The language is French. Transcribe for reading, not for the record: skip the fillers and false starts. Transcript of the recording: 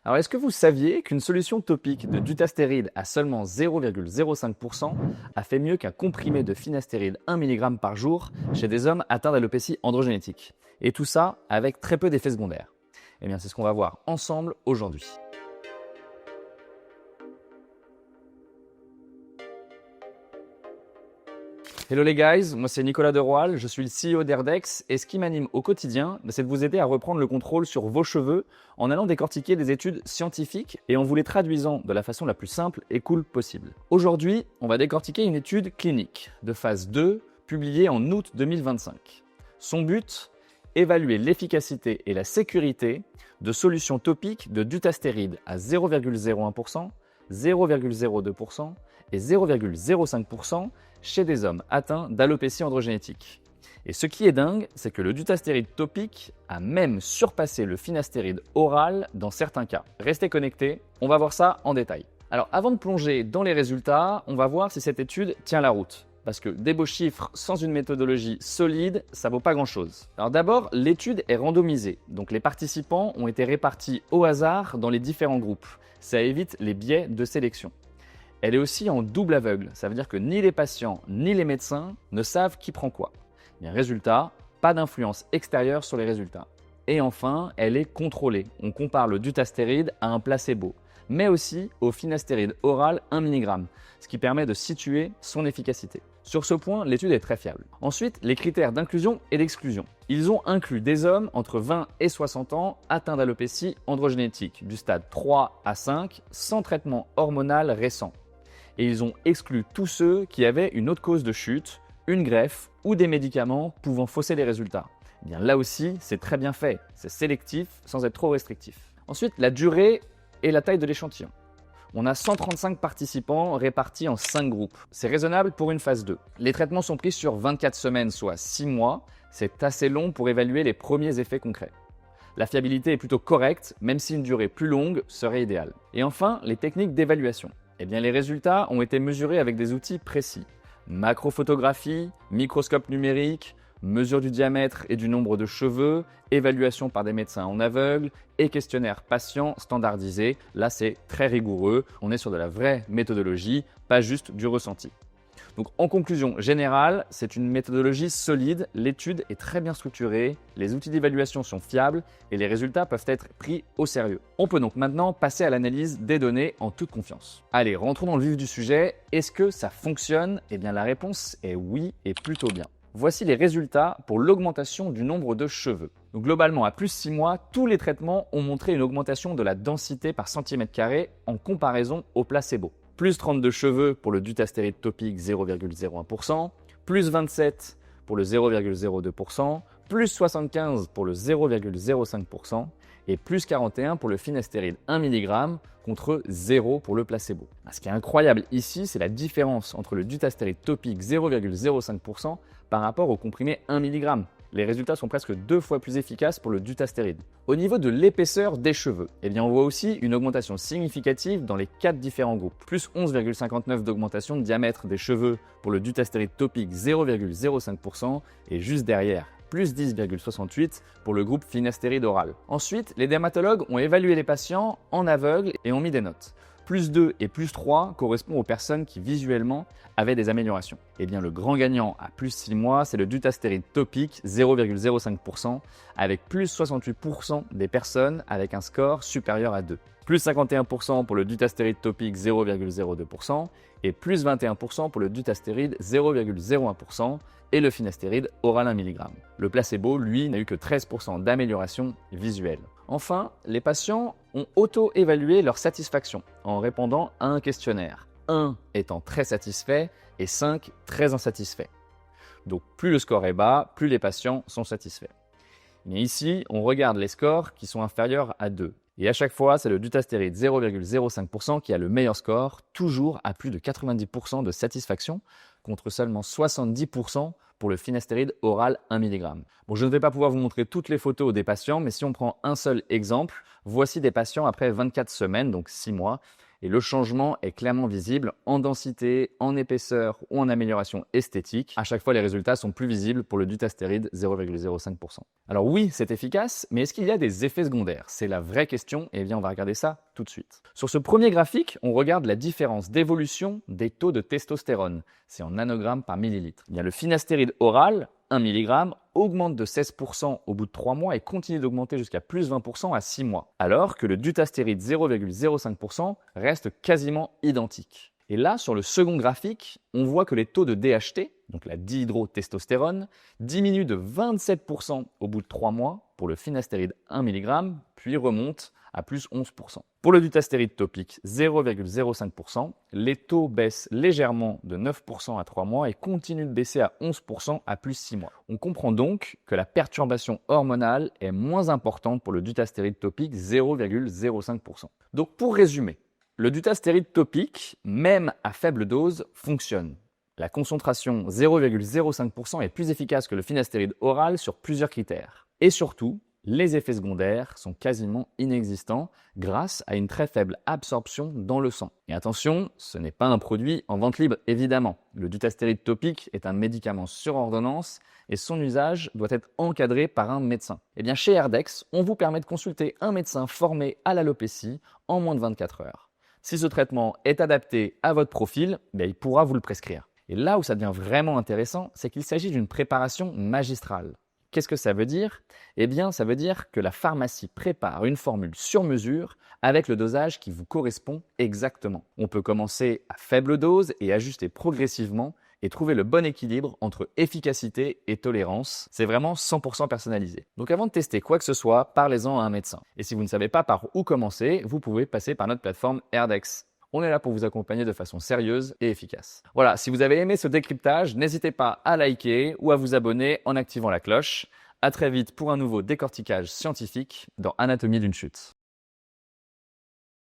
Alors, est-ce que vous saviez qu'une solution topique de dutastéride à seulement 0,05% a fait mieux qu'un comprimé de finastéride 1 mg par jour chez des hommes atteints d'alopécie androgénétique? Et tout ça avec très peu d'effets secondaires. Eh bien, c'est ce qu'on va voir ensemble aujourd'hui. Hello les guys, moi c'est Nicolas Deroal, je suis le CEO d'Herdex et ce qui m'anime au quotidien, c'est de vous aider à reprendre le contrôle sur vos cheveux en allant décortiquer des études scientifiques et en vous les traduisant de la façon la plus simple et cool possible. Aujourd'hui, on va décortiquer une étude clinique de phase 2 publiée en août 2025. Son but, évaluer l'efficacité et la sécurité de solutions topiques de dutastéride à 0,01%, 0,02% et 0,05% chez des hommes atteints d'alopécie androgénétique. Et ce qui est dingue, c'est que le dutastéride topique a même surpassé le finastéride oral dans certains cas. Restez connectés, on va voir ça en détail. Alors avant de plonger dans les résultats, on va voir si cette étude tient la route. Parce que des beaux chiffres sans une méthodologie solide, ça vaut pas grand-chose. Alors d'abord, l'étude est randomisée, donc les participants ont été répartis au hasard dans les différents groupes. Ça évite les biais de sélection. Elle est aussi en double aveugle, ça veut dire que ni les patients ni les médecins ne savent qui prend quoi. Bien, résultat, pas d'influence extérieure sur les résultats. Et enfin, elle est contrôlée. On compare le dutastéride à un placebo, mais aussi au finastéride oral 1 mg, ce qui permet de situer son efficacité. Sur ce point, l'étude est très fiable. Ensuite, les critères d'inclusion et d'exclusion. Ils ont inclus des hommes entre 20 et 60 ans atteints d'alopécie androgénétique du stade 3 à 5 sans traitement hormonal récent. Et ils ont exclu tous ceux qui avaient une autre cause de chute, une greffe ou des médicaments pouvant fausser les résultats. Eh bien là aussi, c'est très bien fait, c'est sélectif sans être trop restrictif. Ensuite, la durée et la taille de l'échantillon. On a 135 participants répartis en 5 groupes. C'est raisonnable pour une phase 2. Les traitements sont pris sur 24 semaines, soit 6 mois. C'est assez long pour évaluer les premiers effets concrets. La fiabilité est plutôt correcte, même si une durée plus longue serait idéale. Et enfin, les techniques d'évaluation. Eh bien, les résultats ont été mesurés avec des outils précis. Macrophotographie, microscope numérique, mesure du diamètre et du nombre de cheveux, évaluation par des médecins en aveugle et questionnaire patient standardisé. Là, c'est très rigoureux. On est sur de la vraie méthodologie, pas juste du ressenti. Donc en conclusion générale, c'est une méthodologie solide, l'étude est très bien structurée, les outils d'évaluation sont fiables et les résultats peuvent être pris au sérieux. On peut donc maintenant passer à l'analyse des données en toute confiance. Allez, rentrons dans le vif du sujet. Est-ce que ça fonctionne? Eh bien la réponse est oui et plutôt bien. Voici les résultats pour l'augmentation du nombre de cheveux. Donc globalement, à plus 6 mois, tous les traitements ont montré une augmentation de la densité par centimètre carré en comparaison au placebo. Plus 32 cheveux pour le dutastéride topique 0,01%, plus 27 pour le 0,02%, plus 75 pour le 0,05% et plus 41 pour le finastéride 1 mg contre 0 pour le placebo. Ce qui est incroyable ici, c'est la différence entre le dutastéride topique 0,05% par rapport au comprimé 1 mg. Les résultats sont presque 2 fois plus efficaces pour le dutastéride. Au niveau de l'épaisseur des cheveux, eh bien on voit aussi une augmentation significative dans les 4 différents groupes. Plus 11,59 d'augmentation de diamètre des cheveux pour le dutastéride topique 0,05% et juste derrière, plus 10,68 pour le groupe finastéride oral. Ensuite, les dermatologues ont évalué les patients en aveugle et ont mis des notes. Plus 2 et plus 3 correspondent aux personnes qui visuellement avaient des améliorations. Eh bien, le grand gagnant à plus 6 mois, c'est le dutastéride topique 0,05% avec plus 68% des personnes avec un score supérieur à 2. Plus 51% pour le dutastéride topique 0,02% et plus 21% pour le dutastéride 0,01% et le finastéride oral 1 mg. Le placebo, lui, n'a eu que 13% d'amélioration visuelle. Enfin, les patients ont auto-évalué leur satisfaction en répondant à un questionnaire. 1 étant très satisfait et 5 très insatisfait. Donc plus le score est bas, plus les patients sont satisfaits. Mais ici, on regarde les scores qui sont inférieurs à 2. Et à chaque fois, c'est le dutastéride 0,05% qui a le meilleur score, toujours à plus de 90% de satisfaction, contre seulement 70% pour le finastéride oral 1 mg. Bon, je ne vais pas pouvoir vous montrer toutes les photos des patients, mais si on prend un seul exemple, voici des patients après 24 semaines, donc 6 mois. Et le changement est clairement visible en densité, en épaisseur ou en amélioration esthétique. À chaque fois, les résultats sont plus visibles pour le dutastéride 0,05%. Alors oui, c'est efficace, mais est-ce qu'il y a des effets secondaires? C'est la vraie question et bien on va regarder ça tout de suite. Sur ce premier graphique, on regarde la différence d'évolution des taux de testostérone. C'est en nanogrammes par millilitre. Bien, le finastéride oral, 1 mg, augmente de 16% au bout de 3 mois et continue d'augmenter jusqu'à plus 20% à 6 mois, alors que le dutastéride 0,05% reste quasiment identique. Et là, sur le second graphique, on voit que les taux de DHT, donc la dihydrotestostérone, diminuent de 27% au bout de 3 mois pour le finastéride 1 mg, puis remontent à plus 11%. Pour le dutastéride topique 0,05%, les taux baissent légèrement de 9% à 3 mois et continuent de baisser à 11% à plus 6 mois. On comprend donc que la perturbation hormonale est moins importante pour le dutastéride topique 0,05%. Donc pour résumer, le dutastéride topique, même à faible dose, fonctionne. La concentration 0,05% est plus efficace que le finastéride oral sur plusieurs critères. Et surtout, les effets secondaires sont quasiment inexistants grâce à une très faible absorption dans le sang. Et attention, ce n'est pas un produit en vente libre, évidemment. Le dutastéride topique est un médicament sur ordonnance et son usage doit être encadré par un médecin. Et bien chez Airdex, on vous permet de consulter un médecin formé à l'alopécie en moins de 24 heures. Si ce traitement est adapté à votre profil, il pourra vous le prescrire. Et là où ça devient vraiment intéressant, c'est qu'il s'agit d'une préparation magistrale. Qu'est-ce que ça veut dire? Eh bien, ça veut dire que la pharmacie prépare une formule sur mesure avec le dosage qui vous correspond exactement. On peut commencer à faible dose et ajuster progressivement et trouver le bon équilibre entre efficacité et tolérance. C'est vraiment 100% personnalisé. Donc avant de tester quoi que ce soit, parlez-en à un médecin. Et si vous ne savez pas par où commencer, vous pouvez passer par notre plateforme Airdex. On est là pour vous accompagner de façon sérieuse et efficace. Voilà, si vous avez aimé ce décryptage, n'hésitez pas à liker ou à vous abonner en activant la cloche. À très vite pour un nouveau décortiquage scientifique dans Anatomie d'une chute.